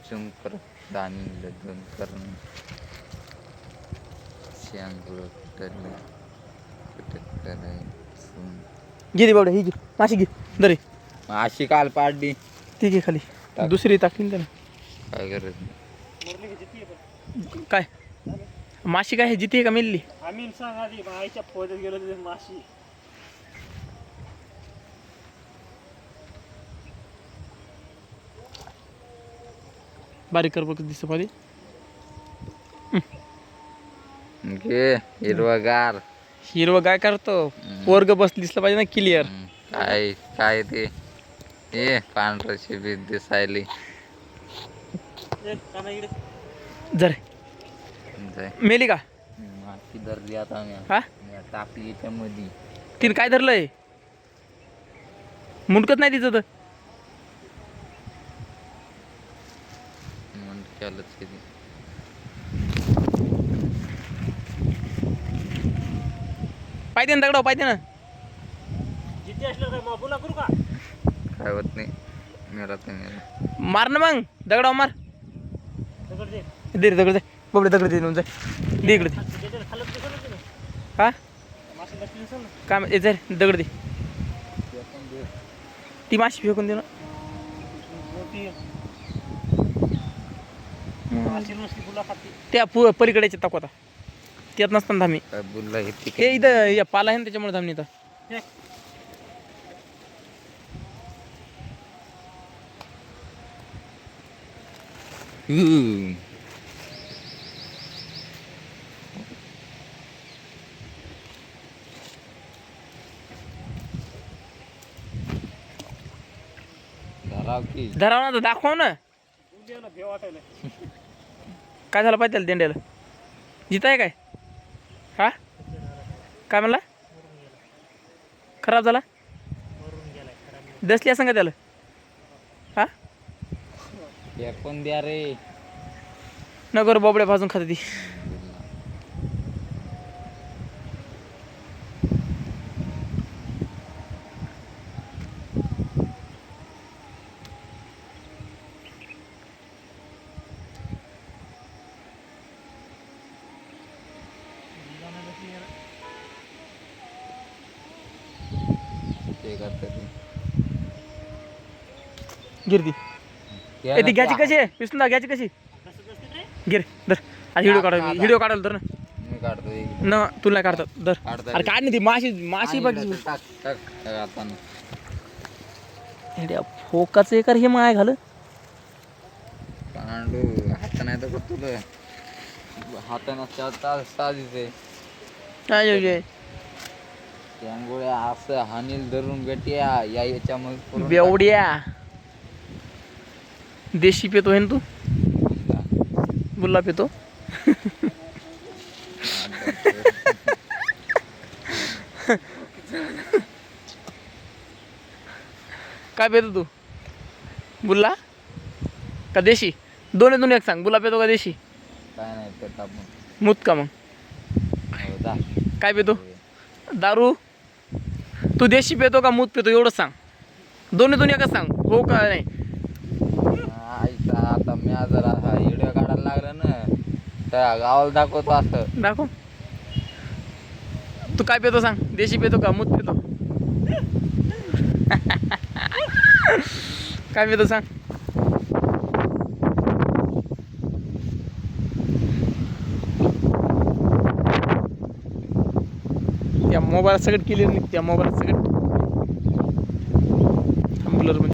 चुंकर दाणी लग्न करणं शांगुळ कुठलं कुठं करायचं घे रे बावड्या, ही घे माशी घे दरे. अशी काल पाडली ती घे खाली, दुसरी टाकली त्याला. काय गरज काय माशी काय जिथे का मिळली? आम्ही सांग आधी आईच्या पोहत गेलो तिथे माशी. बारीक कर बघ दिसत पाहिजे. घे हिरवगार हिरवं काय करतो वर्ग बस दिसलं पाहिजे ना क्लिअर. काय काय ते हे पांढरं शिबीत दिसायली जर मेली का माती धरली आता हा मी टाकली याच्यामध्ये तिने काय धरलंय? मुंडकत नाही तिचं तर. मुंडक्यालाच किती पाहिजे ना दगडाव पाहिजे ना. जिथे असलं काय पुन्हा करू का? काय होत नाही मेरा ते मेरा मार ना मग दगडाव मार. दगड दे. दे रे दगड दे बाबडे दगड दे जाय दे इकडे दे. त्याच्यात खालत दिसलं ना तिने. हा माशी बसली दिसलं ना. काय ए जर दगड दे. ती माशी फेकून दे ना. मोठी माशी नुसती फुला खाती. त्या पलीकडेचे तकोता त्यात नसताना धामी. काय बोलला हे हे इथं या पाला आहे ना त्याच्यामुळे धामणी इथं. हे. धराव की धराव ना तर दाखव ना. उद्याला भेव वाटायला. काय झालं पाहिजे त्याला देंड्याला? जिताय काय? हा काय म्हणला? खराब झाला? मरून गेलाय खराब. दसली असं का त्याला? हा फेकून द्या रे नगर बोबड्या भाजून खाते ती. ते करते गिरती ए ती घ्यायची कशी आहे? पिसून घ्यायची कशी? गिर दर आज व्हिडिओ काढायला व्हिडिओ काढायला तर ना मी काढतो एक न तुला काढतात दर. काढता अरे काय नाही ती माशी माशी बघ. टाक टाक आता फोकाचं एकर हे माय घाल. पांडू हात नाही तर तुला हातानं चालता साधीच आहे काय त्यामुळे असं हानील धरून गट्या या याच्यामध्ये बेवड्या देशी पेतो आहे ना तू? बुल्ला पेतो. काय पेतो तू? बुल्ला का देशी? दोन एक सांग. बुल्ला पेतो का देशी? काय नाही पेट आपण मूत का मग? हो जा काय पेतो? दारू? तू देशी पेतो का मूत पेतो एवढंच सांग. दोन्हीतून एकच सांग हो का नाही. आईचा आता मी जरा हा व्हिडिओ काढायला लागला ना त्या गावाला दाखवतो असं दाखव. तू काय पेतो सांग. देशी पेतो का मूत पेतो? काय पेतो सांग. त्या मोबाईल सगळं क्लिअर निघते. त्या मोबाईल सगळं ब्लर